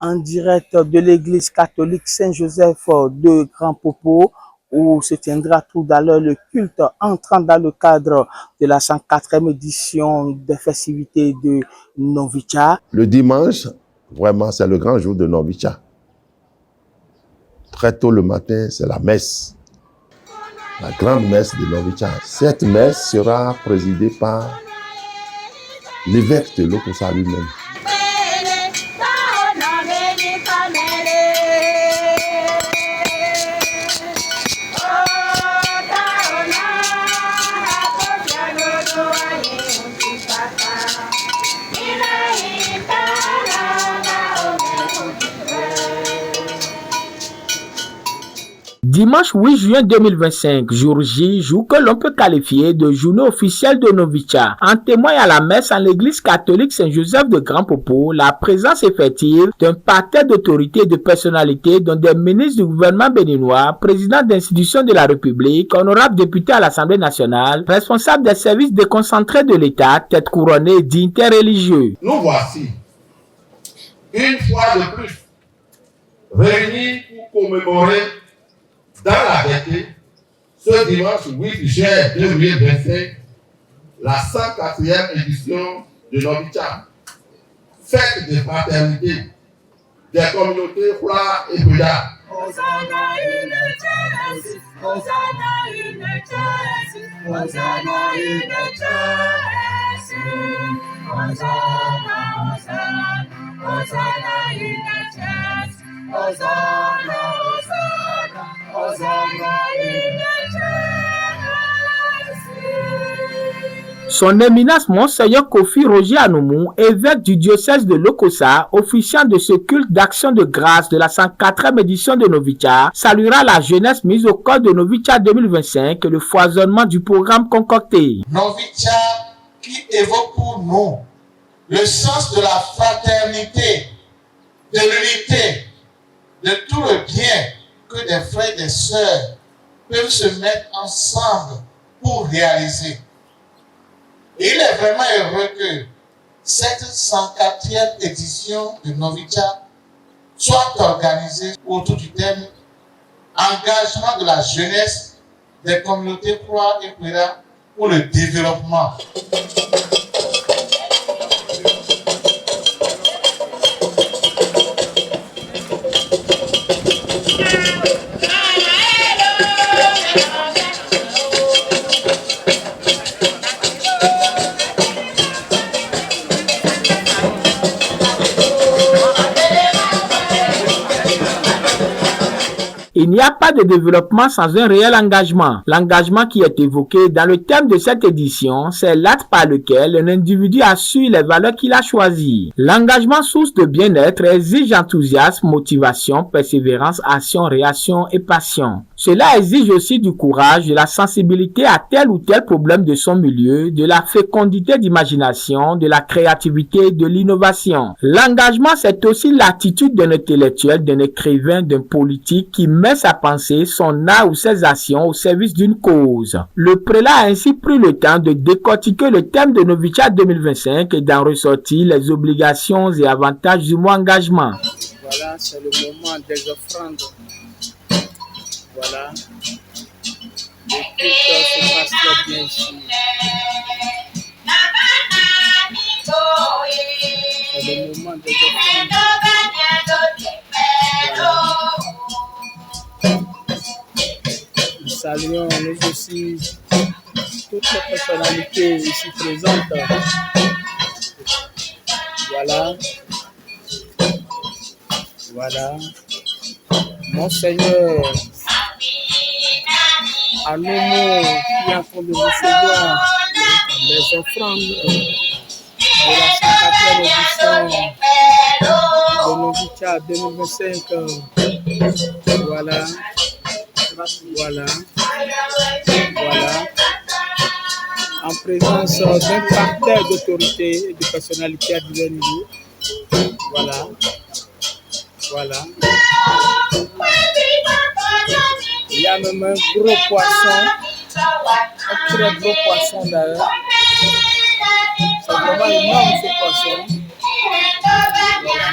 en direct de l'église catholique Saint-Joseph de Grand Popo, où se tiendra tout à l'heure le culte entrant dans le cadre de la 104e édition des festivités de Novicha. Le dimanche, vraiment, c'est le grand jour de Novicha. Très tôt le matin, c'est la messe, la grande messe de Novicha. Cette messe sera présidée par l'évêque de Lokossa lui-même. Dimanche 8 juin 2025, jour J, jour que l'on peut qualifier de journée officielle de Novicha. En témoigne à la messe en l'église catholique Saint-Joseph de Grand Popo la présence effective d'un parterre d'autorités et de personnalités dont des ministres du gouvernement béninois, président d'institutions de la République, honorables députés à l'Assemblée nationale, responsables des services déconcentrés de l'État, têtes couronnées dignitaires religieux. Nous voici, une fois de plus, réunis pour commémorer dans la vérité, ce dimanche 8 juin 2025, la 104e édition de Novicha, fête de fraternité des communautés Fla et Bouddha. Son éminence Monseigneur Kofi Roger Anoumou, évêque du diocèse de Lokossa, officiant de ce culte d'action de grâce de la 104e édition de Novicha, saluera la jeunesse mise au cœur de Novicha 2025 et le foisonnement du programme concocté. Novicha qui évoque pour nous le sens de la fraternité, de l'unité, de tout le bien que des frères et des sœurs peuvent se mettre ensemble pour réaliser. Et il est vraiment heureux que cette 104e édition de Novicha soit organisée autour du thème engagement de la jeunesse des communautés Croix et Péra pour le développement. Il n'y a pas de développement sans un réel engagement. L'engagement qui est évoqué dans le thème de cette édition, c'est l'acte par lequel un individu assure les valeurs qu'il a choisies. L'engagement source de bien-être exige enthousiasme, motivation, persévérance, action, réaction et passion. Cela exige aussi du courage, de la sensibilité à tel ou tel problème de son milieu, de la fécondité d'imagination, de la créativité, de l'innovation. L'engagement, c'est aussi l'attitude d'un intellectuel, d'un écrivain, d'un politique qui met sa pensée, son art ou ses actions au service d'une cause. Le prélat a ainsi pris le temps de décortiquer le thème de Novicha 2025 et d'en ressortir les obligations et avantages du mot engagement. Voilà, c'est le moment des offrandes. Voilà. Le culte se passe très bien ici. C'est le moment des offrandes. Voilà. Nous saluons nous aussi toutes les personnalités ici présentes. Voilà. Voilà. Monseigneur Anoumou qui est en train de recevoir les offrandes de la 104e édition de Novicha 2025. Voilà. Voilà. Voilà. En présence d'un parterre d'autorités et de personnalités à divers niveaux. Voilà. Voilà. Il y a même un gros poisson, un très gros poisson d'ailleurs. C'est vraiment énorme ce poisson. Voilà.